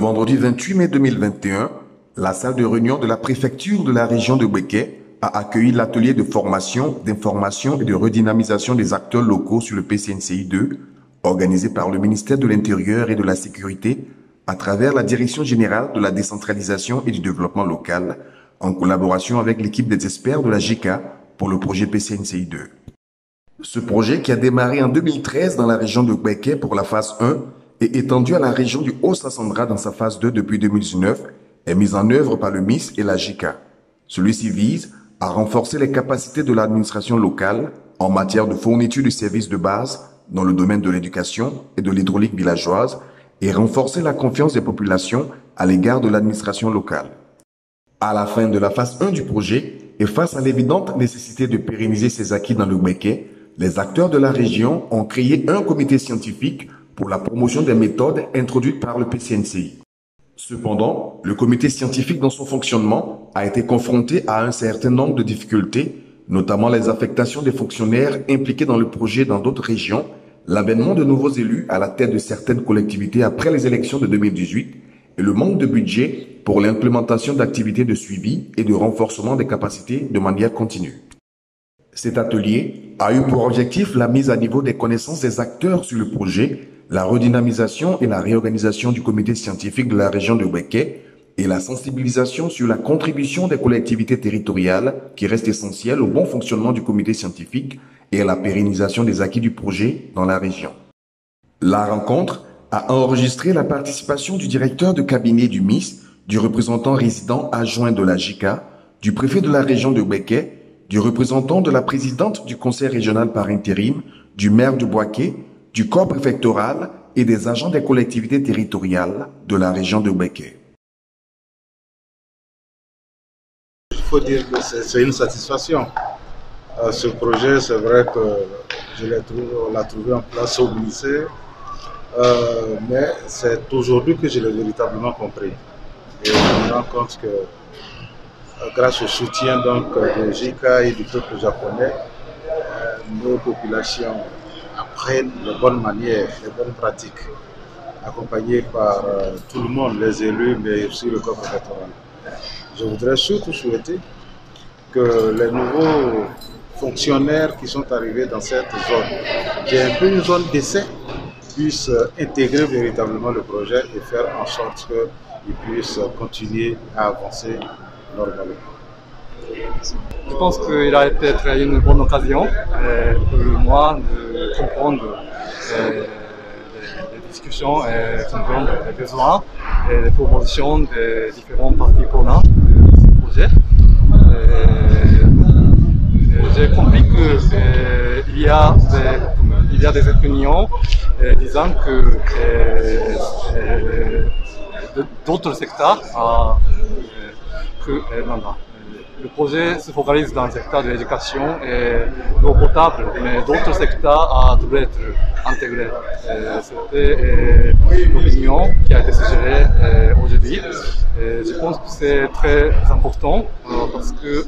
vendredi 28 mai 2021, la salle de réunion de la préfecture de la région de Bouéké a accueilli l'atelier de formation, d'information et de redynamisation des acteurs locaux sur le PCNCI 2, organisé par le ministère de l'Intérieur et de la Sécurité à travers la Direction générale de la décentralisation et du développement local, en collaboration avec l'équipe des experts de la JICA pour le projet PCNCI 2. Ce projet, qui a démarré en 2013 dans la région de Bouéké pour la phase 1 et étendu à la région du Haut-Sassandra dans sa phase 2 depuis 2019, est mis en œuvre par le MIS et la JICA. Celui-ci vise à renforcer les capacités de l'administration locale en matière de fourniture de services de base dans le domaine de l'éducation et de l'hydraulique villageoise et renforcer la confiance des populations à l'égard de l'administration locale. À la fin de la phase 1 du projet, et face à l'évidente nécessité de pérenniser ces acquis dans le Bouéké, les acteurs de la région ont créé un comité scientifique pour la promotion des méthodes introduites par le PCNCI. Cependant, le comité scientifique dans son fonctionnement a été confronté à un certain nombre de difficultés, notamment les affectations des fonctionnaires impliqués dans le projet dans d'autres régions, l'avènement de nouveaux élus à la tête de certaines collectivités après les élections de 2018 et le manque de budget pour l'implémentation d'activités de suivi et de renforcement des capacités de manière continue. Cet atelier a eu pour objectif la mise à niveau des connaissances des acteurs sur le projet, la redynamisation et la réorganisation du comité scientifique de la région de Bouéké et la sensibilisation sur la contribution des collectivités territoriales qui reste essentielle au bon fonctionnement du comité scientifique et à la pérennisation des acquis du projet dans la région. La rencontre a enregistré la participation du directeur de cabinet du MIS, du représentant résident adjoint de la JICA, du préfet de la région de Bouéké, du représentant de la présidente du conseil régional par intérim, du maire de Bouaké, du corps préfectoral et des agents des collectivités territoriales de la région de Bouéké. Il faut dire que c'est une satisfaction. Ce projet, c'est vrai que on l'a trouvé en place au lycée, mais c'est aujourd'hui que je l'ai véritablement compris. Et je me rends compte que grâce au soutien donc, de JICA et du peuple japonais, nos populations apprennent les bonnes manières, les bonnes pratiques, accompagnées par tout le monde, les élus, mais aussi le corps préfectoral. Je voudrais surtout souhaiter que les nouveaux fonctionnaires qui sont arrivés dans cette zone, qui est un peu une zone d'essai, puissent intégrer véritablement le projet et faire en sorte qu'ils puissent continuer à avancer normalement. Je pense qu'il a été une bonne occasion pour moi de comprendre les discussions et comprendre les besoins et les propositions des différents parties prenantes de ce projet. J'ai compris qu'il y a des opinions disant que d'autres secteurs le projet se focalise dans le secteur de l'éducation et l'eau potable, mais d'autres secteurs devraient être intégrés. C'était l'opinion qui a été suggérée aujourd'hui. Je pense que c'est très important parce que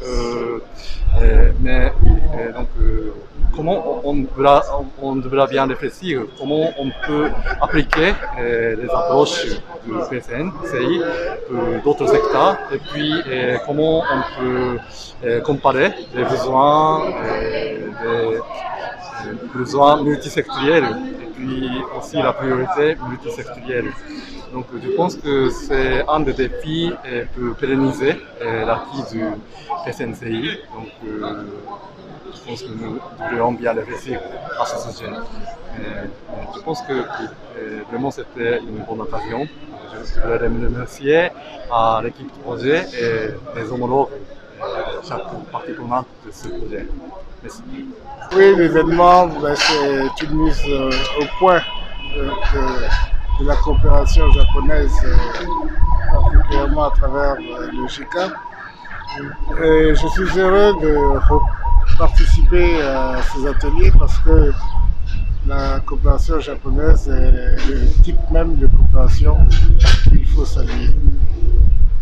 comment on devra bien réfléchir, comment on peut appliquer les approches du PCNCI pour d'autres secteurs et puis comment on peut comparer les besoins multisectoriels et puis aussi la priorité multisectorielle. Donc je pense que c'est un des défis pour pérenniser l'acquis du PCNCI. Donc je pense que nous devrions bien réfléchir à ce sujet. Je pense que vraiment c'était une bonne occasion. Je voudrais remercier à l'équipe du projet et les homologues, chaque partie prenante de ce projet. Merci. Oui, l'événement, c'est une mise au point de la coopération japonaise, particulièrement à travers le JICA. Et je suis heureux de participer à ces ateliers parce que la coopération japonaise est le type même de coopération qu'il faut saluer.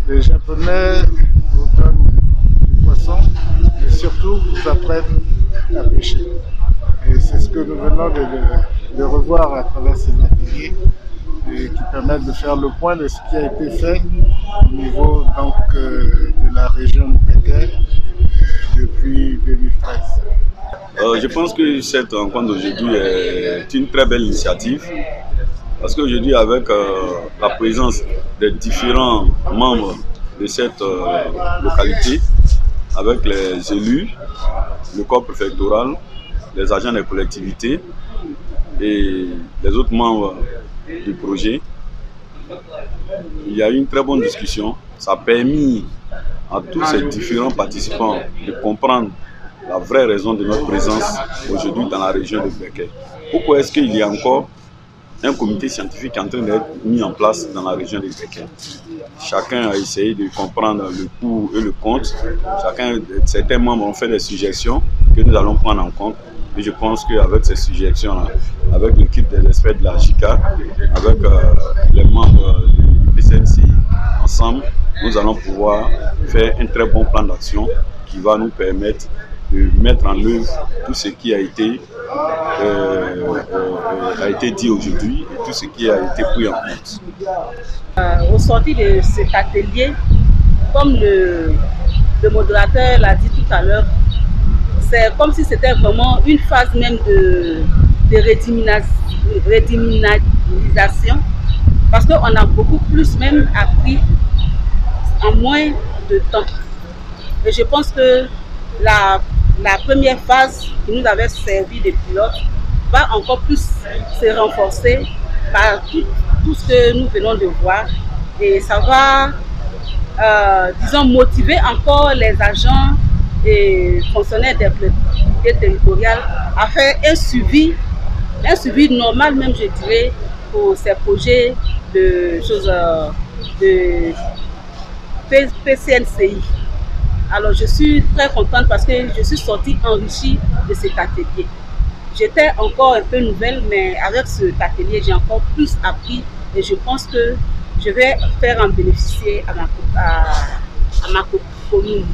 Les Japonais vous donnent du poisson, mais surtout vous apprennent à pêcher. Et c'est ce que nous venons de revoir à travers ces ateliers. Et et qui permettent de faire le point de ce qui a été fait au niveau donc, de la région de Béquet depuis 2013. Je pense que cette rencontre d'aujourd'hui est une très belle initiative parce qu'aujourd'hui, avec la présence des différents membres de cette localité, avec les élus, le corps préfectoral, les agents des collectivités et les autres membres du projet, il y a eu une très bonne discussion. Ça a permis à tous ces différents participants de comprendre la vraie raison de notre présence aujourd'hui dans la région de Béquet. Pourquoi est-ce qu'il y a encore un comité scientifique en train d'être mis en place dans la région de Béquet? Chacun a essayé de comprendre le pour et le contre. Certains membres ont fait des suggestions que nous allons prendre en compte. Et je pense qu'avec ces suggestions-là, avec l'équipe des experts de la JICA, avec les membres du PCNCI, ensemble, nous allons pouvoir faire un très bon plan d'action qui va nous permettre de mettre en œuvre tout ce qui a été dit aujourd'hui et tout ce qui a été pris en compte. Au sorti de cet atelier, comme le modérateur l'a dit tout à l'heure, c'est comme si c'était vraiment une phase même de redynamisation, parce qu'on a beaucoup plus même appris en moins de temps. Et je pense que la première phase qui nous avait servi de pilote va encore plus se renforcer par tout ce que nous venons de voir, et ça va, disons, motiver encore les agents et fonctionnaires des collectivités territoriales à faire un suivi normal même, je dirais, pour ces projets de choses de PCNCI. Alors je suis très contente parce que je suis sortie enrichie de cet atelier. J'étais encore un peu nouvelle, mais avec cet atelier, j'ai encore plus appris et je pense que je vais faire en bénéficier à ma commune.